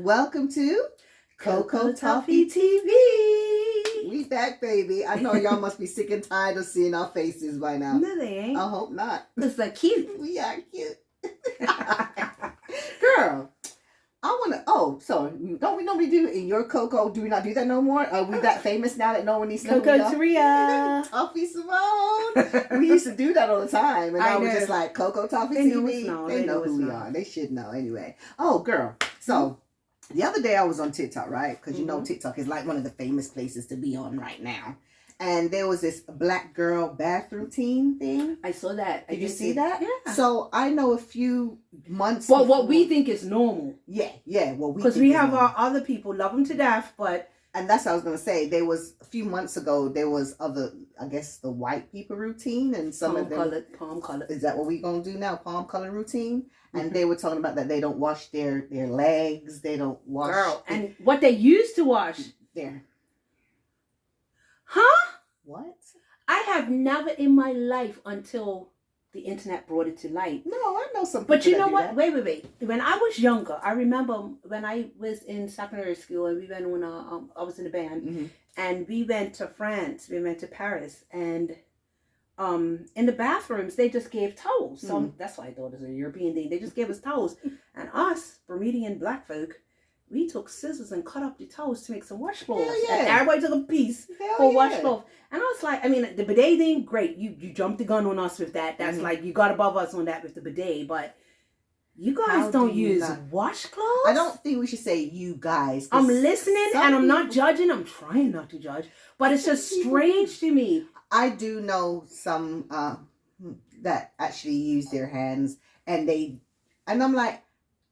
welcome to Cocoa Toffee TV. We back, baby. I know y'all must be sick and tired of seeing our faces by now. No, they ain't. I hope not. It's so cute. We are cute. Girl, I want to, so don't we normally do in your Cocoa, do we not do that no more? Are we that famous now that no one needs to know? Cocoa Tria. Toffee Simone. We used to do that all the time. And I was just like, Cocoa Toffee TV. They know who we are. They should know anyway. Oh, girl. So, the other day I was on TikTok, right? Because you know TikTok is like one of the famous places to be on right now. And there was this black girl bath routine thing. I saw that. Did you see that? Yeah. So I know a few months. Well, what we think is normal. Yeah. Well, because we have our other people love them to death, but. And that's what I was gonna say. There was a few months ago. There was other, I guess, the white people routine, and some of them palm colored. Is that what we gonna do now? Palm color routine. And they were talking about that they don't wash their legs. They don't wash. Girl, and what they used to wash. There. Huh? What? I have never in my life until the internet brought it to light. No, I know some people. But you know what? Wait. When I was younger, I remember when I was in secondary school and we went on I was in a band and we went to France. We went to Paris and in the bathrooms they just gave towels. So that's why I thought it was a European thing. They just gave us towels. And us, Bermudian black folk, we took scissors and cut up the towels to make some washcloths. Yeah. And everybody took a piece for washcloth. And I was like, I mean, the bidet thing, great. You jumped the gun on us with that. That's like, you got above us on that with the bidet. But you guys don't use washcloths? I don't think we should say you guys. I'm listening and I'm not judging. I'm trying not to judge. But it's just strange to me. I do know some that actually use their hands. And I'm like,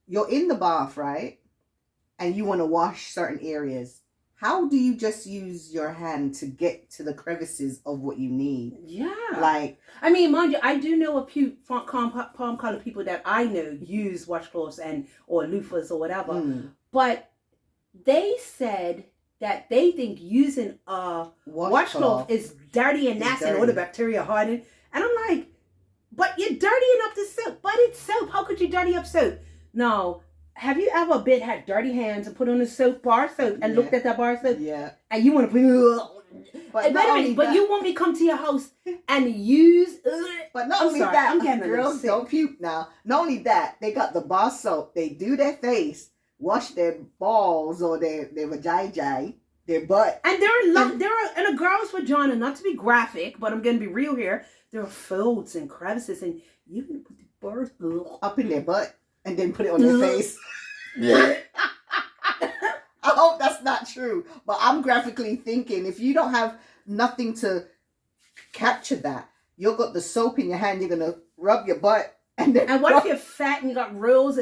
you're in the bath, right? And you want to wash certain areas. How do you just use your hand to get to the crevices of what you need? Yeah. Like, I mean, mind you, I do know a few palm color people that I know use washcloths or loofahs or whatever. But they said that they think using a washcloth is dirty and nasty and all the bacteria hardened. And I'm like, but you're dirtying up the soap. But it's soap. How could you dirty up soap? No. Have you ever had dirty hands and put on a bar soap and looked at that bar soap? Yeah. And you want to put, but you want me to come to your house and use. But not only that, I'm getting girls don't puke now. Not only that, they got the bar soap. They do their face, wash their balls or their vagina, their butt, and there are in a girl's vagina. Not to be graphic, but I'm gonna be real here. There are folds and crevices, and you can put the bar soap up in their butt. And then put it on their face. I hope that's not true. But I'm graphically thinking, if you don't have nothing to capture that, you've got the soap in your hand, you're going to rub your butt. And what if you're fat and you got rolls?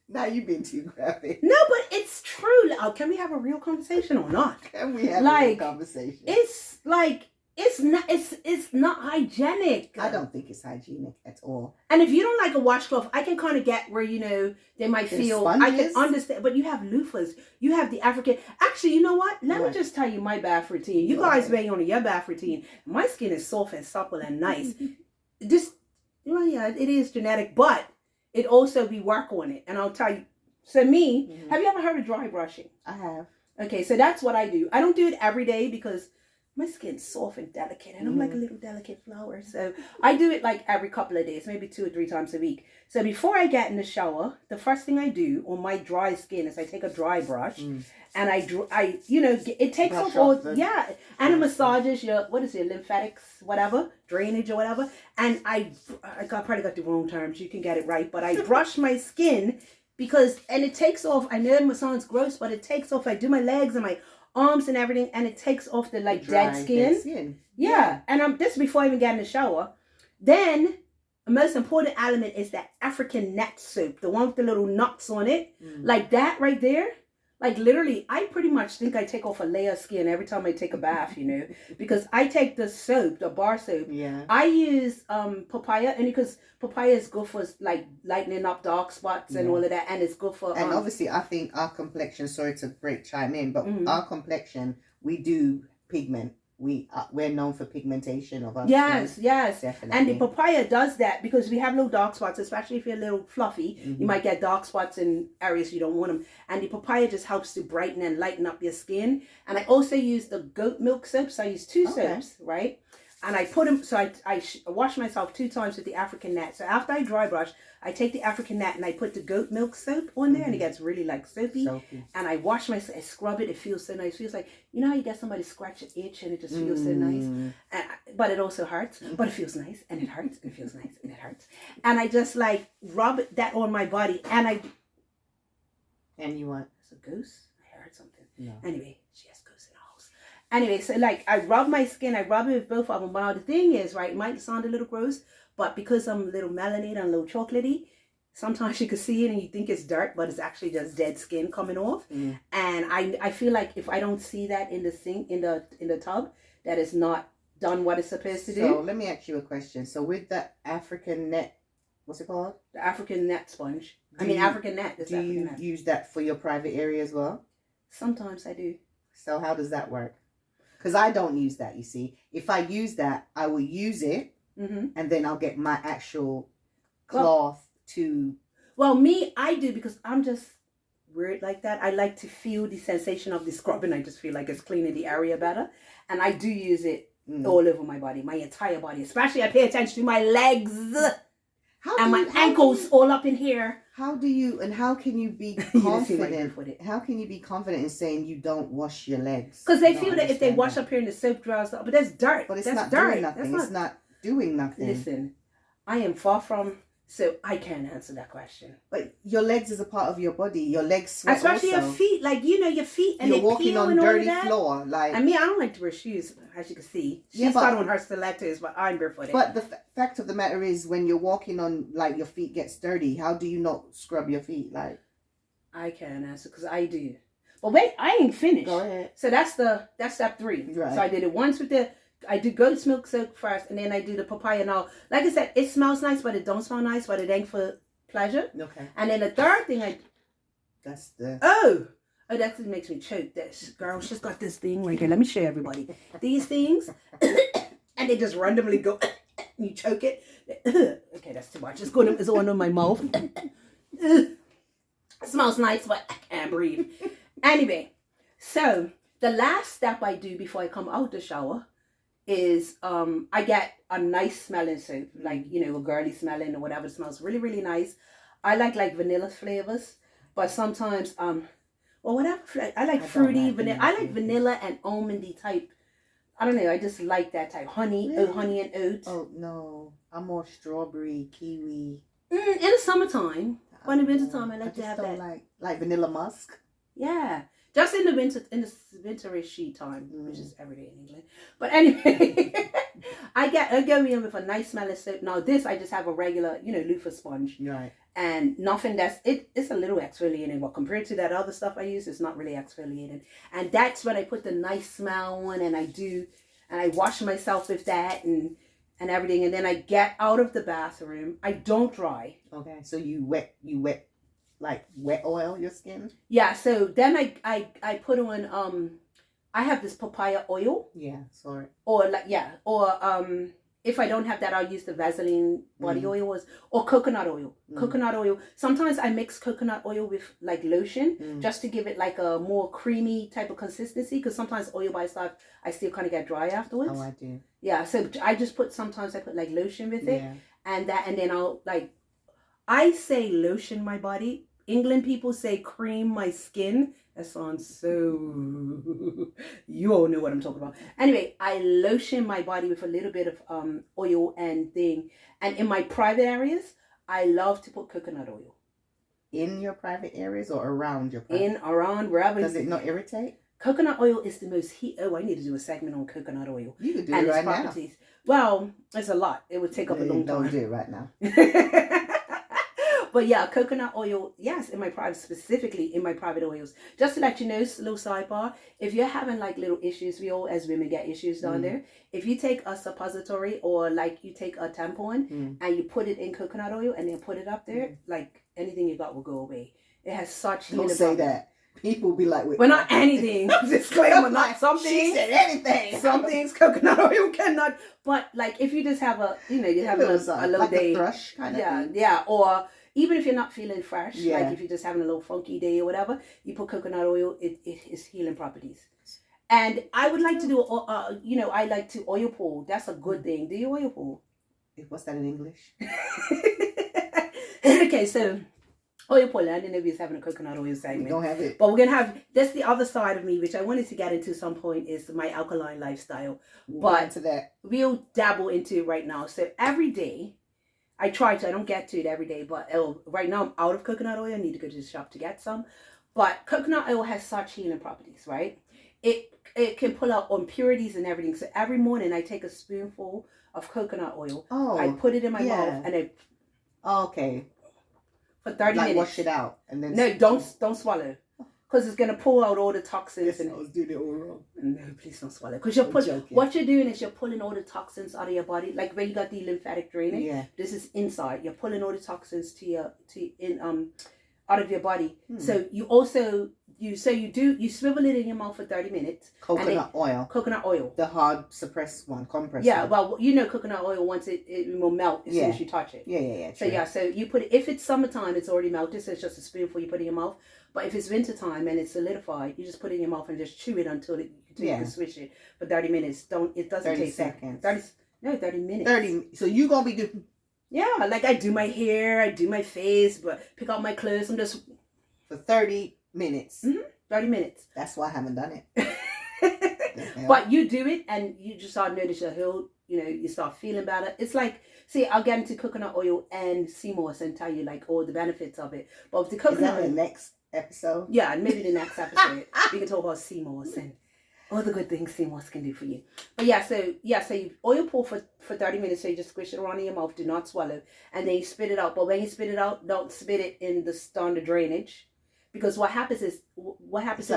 Now you've been too graphic. No, but it's true. Can we have a real conversation or not? Can we have a real conversation? It's like... It's not hygienic. I don't think it's hygienic at all. And if you don't like a washcloth, I can kind of get where, they might feel... Sponges? I can understand. But you have loofahs. You have the African... Actually, you know what? Let me just tell you my bath routine. You guys may on your bath routine. My skin is soft and supple and nice. It is genetic, but it also we work on it. And I'll tell you... So me, have you ever heard of dry brushing? I have. Okay, so that's what I do. I don't do it every day because... my skin's soft and delicate, and I'm like a little delicate flower. So I do it like every couple of days, maybe 2 or 3 times a week. So before I get in the shower, the first thing I do on my dry skin is I take a dry brush, and I it takes off all, and it massages your, lymphatics, whatever, drainage or whatever. And I probably got the wrong terms. You can get it right, but I brush my skin and it takes off. I know it sounds gross, but it takes off. I do my legs and my arms and everything, and it takes off the dead skin. Yeah. And this is before I even get in the shower. Then the most important element is that African net soap, the one with the little nuts on it, like that right there. Like literally, I pretty much think I take off a layer of skin every time I take a bath, because I take the soap, the bar soap. Yeah. I use papaya, and because papaya is good for like lightening up dark spots and all of that, and it's good for. And obviously, I think our complexion. Sorry to chime in, but our complexion, we do pigment. we're known for pigmentation of our yes, skin. yes, Definitely. and the papaya does that because we have little dark spots, especially if you're a little fluffy. You might get dark spots in areas you don't want them, and the papaya just helps to brighten and lighten up your skin. And I also use the goat milk soaps. I use 2 soaps, right? And I put them, so I wash myself 2 times with the African net. So after I dry brush, I take the African net and I put the goat milk soap on there, and it gets really like soapy. And I wash myself, I scrub it. It feels so nice. It feels like, you know how you get somebody scratch an itch and it just feels so nice? But it also hurts, but it feels nice, and it hurts, and it feels nice, and it hurts. And I just like rub that on my body, and you want? It's a ghost? I heard something. No. Anyway, she has ghosts in the house. Anyway, so like I rub my skin, I rub it with both of them. But the thing is, right, it might sound a little gross, but because I'm a little melanated and a little chocolatey, sometimes you can see it and you think it's dirt, but it's actually just dead skin coming off. And I feel like if I don't see that in the sink, in the tub, that is not done what it's supposed to do. So let me ask you a question. So with the African net, what's it called? The African net sponge. African net. Do you use that for your private area as well? Sometimes I do. So how does that work? Because I don't use that, you see. If I use that, I will use it, and then I'll get my actual cloth to... Well, me, I do, because I'm just weird like that. I like to feel the sensation of the scrubbing. I just feel like it's cleaning the area better. And I do use it all over my body, my entire body. Especially I pay attention to my legs my ankles all up in here. How do you, and how can you be confident? How can you be confident in saying you don't wash your legs? Because they feel that if they wash up here in the soap dries, but that's dirt. But it's that's not dirt. doing nothing. It's not doing nothing. Listen, I am far from, so I can't answer that question. But your legs is a part of your body. Your legs sweat especially also. your feet, like your feet, and you're walking on dirty floor. Like, I mean, I don't like to wear shoes, as you can see. She's got on her stilettos, but I'm barefooted. But the fact of the matter is, when you're walking on, like, your feet gets dirty, how do you not scrub your feet? Like, I can't answer because I do. But wait, I ain't finished. Go ahead. So that's step 3. Right. So I did it once with I do goat's milk soap first, and then I do the papaya. Now, like I said, it smells nice, but it don't smell nice, but it ain't for pleasure. Okay. And then the third thing that's the... Oh, that makes me choke. This girl, she's got this thing right here. Let me show everybody. These things, and they just randomly go, and you choke it. Okay, that's too much. It's going on my mouth. It smells nice, but I can't breathe. Anyway, so the last step I do before I come out the shower is I get a nice smelling soap, like, a girly smelling or whatever. It smells really, really nice. I like vanilla flavors, but sometimes whatever flavor. I like fruity vanilla. I like vanilla and almondy type. I don't know. I just like that type. Honey, really? Honey and oat. Oh no, I'm more strawberry, kiwi. In the summertime, but in the wintertime, I like to have that. Like vanilla musk. Yeah. Just in the winterish time, which is every day in England. But anyway, I go in with a nice smelling soap. Now this, I just have a regular, loofah sponge. Right. And nothing it's a little exfoliating, but compared to that other stuff I use, it's not really exfoliating. And that's when I put the nice smell on, and I wash myself with that and everything. And then I get out of the bathroom. I don't dry. Okay. So you wet like wet oil your skin? Yeah, so then I put on I have this papaya oil. Yeah, sorry. Or if I don't have that, I'll use the Vaseline body oil or coconut oil. Coconut oil. Sometimes I mix coconut oil with like lotion just to give it like a more creamy type of consistency, because sometimes oil by itself I still kind of get dry afterwards. Oh, I do. Yeah, so sometimes I put like lotion with it, and then I'll I say lotion my body. England people say cream my skin. That sounds so... You all know what I'm talking about. Anyway, I lotion my body with a little bit of oil and thing. And in my private areas, I love to put coconut oil. In your private areas or around your private? In, around, wherever. Does it not irritate? Coconut oil is the most heat... Oh, I need to do a segment on coconut oil. You could do it right now. Well, it's a lot. It would take up a long time. Don't do it right now. But yeah, coconut oil, yes, specifically in my private oils. Just to let you know, little sidebar, if you're having like little issues, we all as women get issues down there. If you take a suppository or like you take a tampon and you put it in coconut oil and then put it up there, like anything you got will go away. It has such healing. Don't say that. People be like, we're not anything. Disclaimer, not something. She said anything. Some things coconut oil cannot. But like if you just have a, you have a little like day. A thrush kind of thing. Yeah. Or even if you're not feeling fresh, Yeah. like if you're just having a little funky day or whatever, you put coconut oil. It is healing properties. And I would like to do, I like to oil pull. That's a good thing. Do you oil pull? What's that in English? Okay, so oil pull. I didn't know we was having a coconut oil segment. We don't have it. But we're going to have, that's the other side of me, which I wanted to get into some point, is my alkaline lifestyle. But to that. We'll dabble into it right now. So every day, I don't get to it every day, but right now I'm out of coconut oil. I need to go to the shop to get some. But coconut oil has such healing properties, right? It can pull out impurities and everything. So every morning I take a spoonful of coconut oil. Oh, I put it in my mouth and okay. For 30 minutes. Wash it out and then. No, don't swallow, because it's gonna pull out all the toxins. I was doing it all wrong. No, please don't swallow. Because what you're doing is you're pulling all the toxins out of your body. Like when you got the lymphatic drainage. Yeah. This is inside. You're pulling all the toxins out of your body. So you also you swivel it in your mouth for 30 minutes. Coconut oil. The hard suppressed one, compressed. Yeah, well, coconut oil, once it will melt as soon as you touch it. Yeah. So you put it, if it's summertime, it's already melted, so it's just a spoonful you put in your mouth. But if it's wintertime and it's solidified, you just put it in your mouth and just chew it until you can swish it for 30 minutes. It doesn't take seconds. 30 minutes. So you gonna be doing. Yeah, like I do my hair, I do my face, but pick out my clothes. I'm just for 30 minutes. 30 minutes. That's why I haven't done it. But you do it and you just start notice your health. You start feeling better. It's like, see, I'll get into coconut oil and sea moss and tell you like all the benefits of it. But with the coconut oil, the next episode. Yeah, and maybe the next episode we can talk about sea moss and all the good things sea moss can do for you. But so you oil pull for 30 minutes. So you just squish it around in your mouth. Do not swallow, and then you spit it out. But when you spit it out, don't spit it in the drainage, because what happens to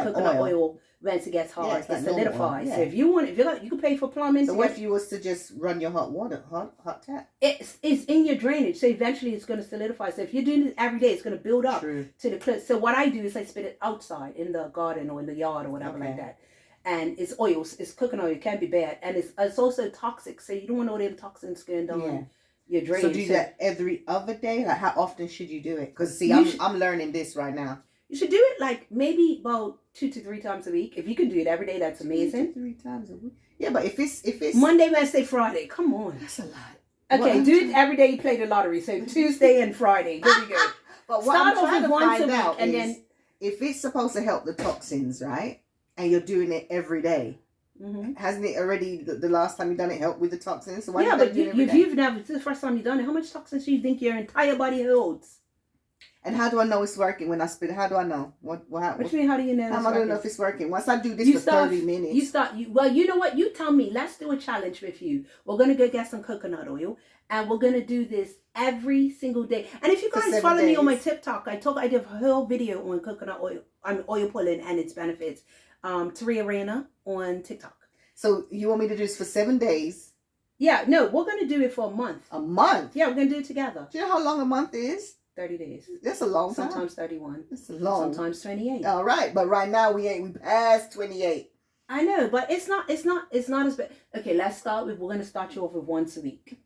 coconut oil once it gets hard, it solidifies. So if you want it, you can pay for plumbing. So what if you was to just run your hot tap? It's in your drainage, so eventually it's going to solidify. So if you're doing it every day, it's going to build up to the cliff. So what I do is I spit it outside in the garden or in the yard or whatever like that. And it's oils, it's coconut oil. It can be bad, and it's also toxic. So you don't want all them toxins going down your drainage. So do that every other day. Like how often should you do it? Because see, I'm learning this right now. You should do it like maybe about 2 to 3 times a week. If you can do it every day, that's amazing. 2 to 3 times a week. Yeah, but if it's Monday, Wednesday, Friday, come on. That's a lot. Okay, do it every day you play the lottery. So Tuesday and Friday. Here we go. But what I'm trying to find out is if it's supposed to help the toxins, right? And you're doing it every day. Hasn't it already, the last time you done it, helped with the toxins? So why but if you've never, this is the first time you've done it, how much toxins do you think your entire body holds? And how do I know it's working when I spit it? How do I know? What do you mean, how do you know? How am I going to know if it's working? Once I do this for 30 minutes. Well, you know what? You tell me. Let's do a challenge with you. We're going to go get some coconut oil. And we're going to do this every single day. And if you guys follow me on my TikTok, I did a whole video on coconut oil. Oil pulling and its benefits. Taria Rana on TikTok. So you want me to do this for 7 days? Yeah, no, we're going to do it for a month. A month? Yeah, we're going to do it together. Do you know how long a month is? 30 days. That's a long time. Sometimes 31. That's a long. Sometimes 28. All right, but right now we passed 28. I know, but it's not as bad. Okay, let's start with, we're going to start you off with once a week.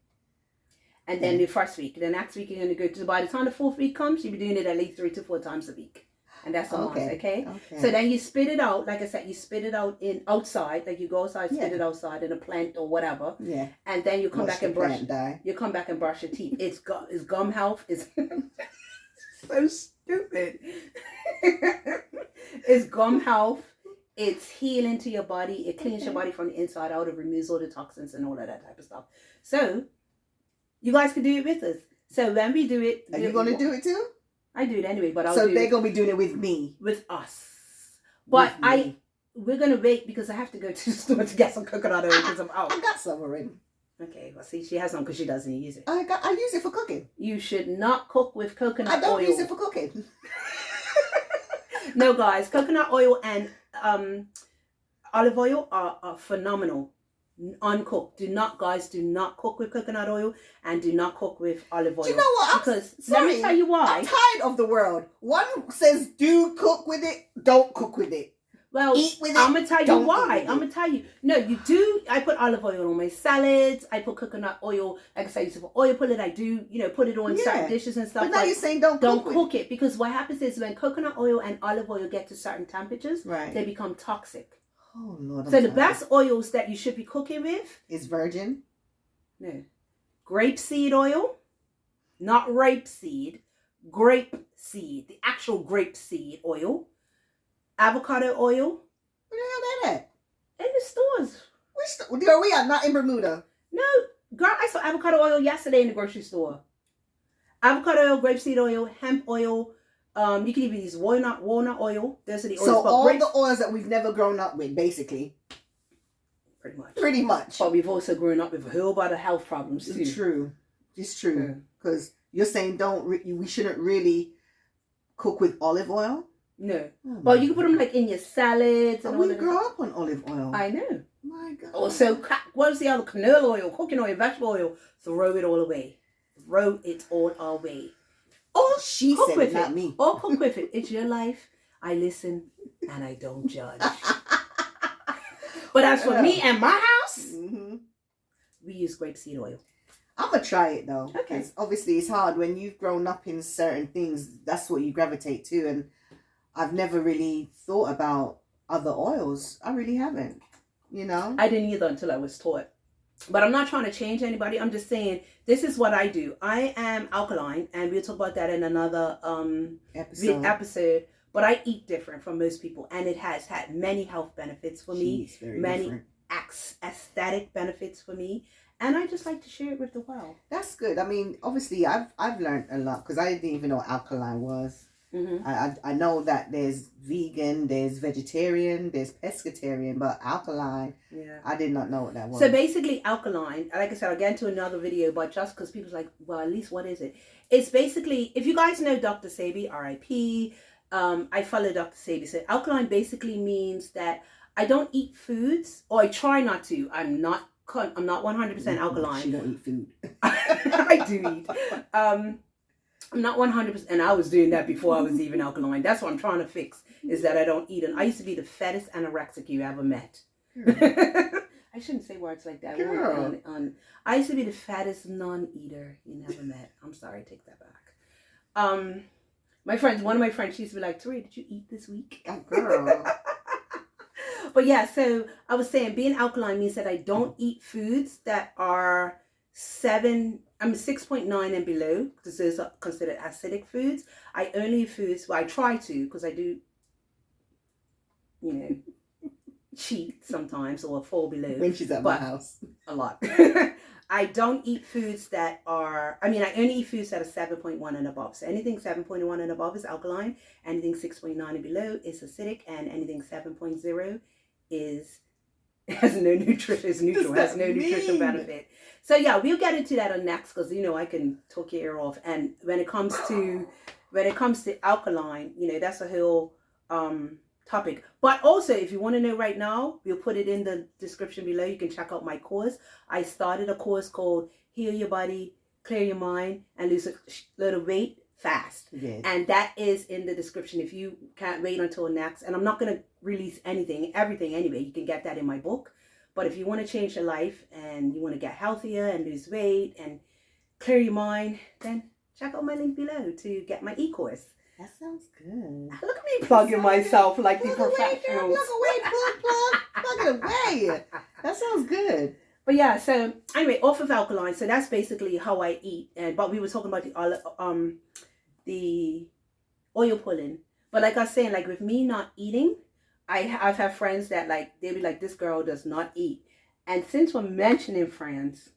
And then the first week. The next week you're going to go to, by the time the 4th week comes, you'll be doing it at least 3 to 4 times a week. And that's a month, okay? So then you spit it out, like I said, you spit it out outside, like you go outside, spit it outside in a plant or whatever. Yeah. And then you come back and brush. You come back and brush your teeth. It's gum health. It's so stupid. It's gum health. It's healing to your body. It cleans your body from the inside out. It removes all the toxins and all of that type of stuff. So you guys can do it with us. So when we do it, are you going to do it too? I do it anyway, but so they're gonna be doing it with me, with us. But we're gonna wait because I have to go to the store to get some coconut oil because I'm out. I got some already. Okay, well, see, she has some because she doesn't use it. I use it for cooking. You should not cook with coconut oil. I don't use it for cooking. No, guys, coconut oil and olive oil are phenomenal. uncooked. Do not cook with coconut oil, and do not cook with olive oil. Do you know what? Let me tell you why. I'm tired of the world. One says do cook with it, don't cook with it. Well, eat with it. I'm gonna tell you why. I'm gonna tell you. No, you do. I put olive oil on my salads. I put coconut oil. Like I said, for oil pull it. I do. Put it on certain dishes and stuff. But now you're saying don't cook it, because what happens is when coconut oil and olive oil get to certain temperatures, they become toxic. Oh Lord. So the best oils that you should be cooking with is virgin. No, grapeseed oil, not rapeseed. Grapeseed, the actual grapeseed oil. Avocado oil. Where the hell that at? In the stores. Where we are, not in Bermuda. No, girl, I saw avocado oil yesterday in the grocery store. Avocado oil, grapeseed oil, hemp oil. You can even use walnut oil. There's the oils. So all the oils that we've never grown up with, basically. Pretty much. But we've also grown up with a whole lot of health problems too. It's true. It's true. Because you're saying we shouldn't really cook with olive oil. No. Well, you can put them like in your salads. And we grew up on olive oil. I know. My God. Also, what's the other? Canola oil, cooking oil, vegetable oil. Throw it all away. Throw it all away. Or she cook said with it, not me. Or cook with it. It's your life. I listen and I don't judge. But as for me and my house, we use grapeseed oil. I'm going to try it though. Okay. Because obviously it's hard when you've grown up in certain things. That's what you gravitate to. And I've never really thought about other oils. I really haven't, I didn't either until I was taught. But I'm not trying to change anybody. I'm just saying this is what I do. I am alkaline, and we'll talk about that in another episode. But I eat different from most people, and it has had many health benefits for me, many aesthetic benefits for me, and I just like to share it with the world. That's good. I mean, obviously, I've learned a lot because I didn't even know what alkaline was. I know that there's vegan, there's vegetarian, there's pescatarian, but alkaline, I did not know what that was. So basically alkaline, like I said, I'll get into another video, but just because people's like, well, at least what is it? It's basically, if you guys know Dr. Sebi, R.I.P., I follow Dr. Sebi. So alkaline basically means that I don't eat foods, or I try not to. I'm not 100% alkaline. She don't eat food. I do eat. I'm not 100%, and I was doing that before I was even alkaline. That's what I'm trying to fix, is that I don't eat. And I used to be the fattest anorexic you ever met. I shouldn't say words like that. I used to be the fattest non-eater you never met. I'm sorry, take that back. One of my friends, she used to be like, Tori, did you eat this week? Oh, girl. But yeah, so I was saying being alkaline means that I don't eat foods that are 6.9 and below, because those are considered acidic foods. I only eat foods, I try to, because I do, cheat sometimes or fall below. When she's at my house. A lot. I don't eat foods that are, I only eat foods that are 7.1 and above. So anything 7.1 and above is alkaline. Anything 6.9 and below is acidic. And anything 7.0 has no nutrition, is neutral, has no nutritional benefit. So yeah, we'll get into that on next, because I can talk your ear off. And when it comes to alkaline, that's a whole topic. But also, if you want to know right now, we'll put it in the description below. You can check out my course. I started a course called Heal Your Body, Clear Your Mind, and Lose a Little Weight Fast. Yes. And that is in the description if you can't wait until next. And I'm not going to release everything anyway. You can get that in my book. But if you want to change your life and you want to get healthier and lose weight and clear your mind, then check out my link below to get my e-course. That sounds good. Look at me plugging myself like the professionals. Plug it away. That sounds good. But yeah, so anyway, off of alkaline. So that's basically how I eat. But we were talking about the oil pulling. But like I was saying, like with me not eating, I've had friends that they'll be like, this girl does not eat. And since we're mentioning friends,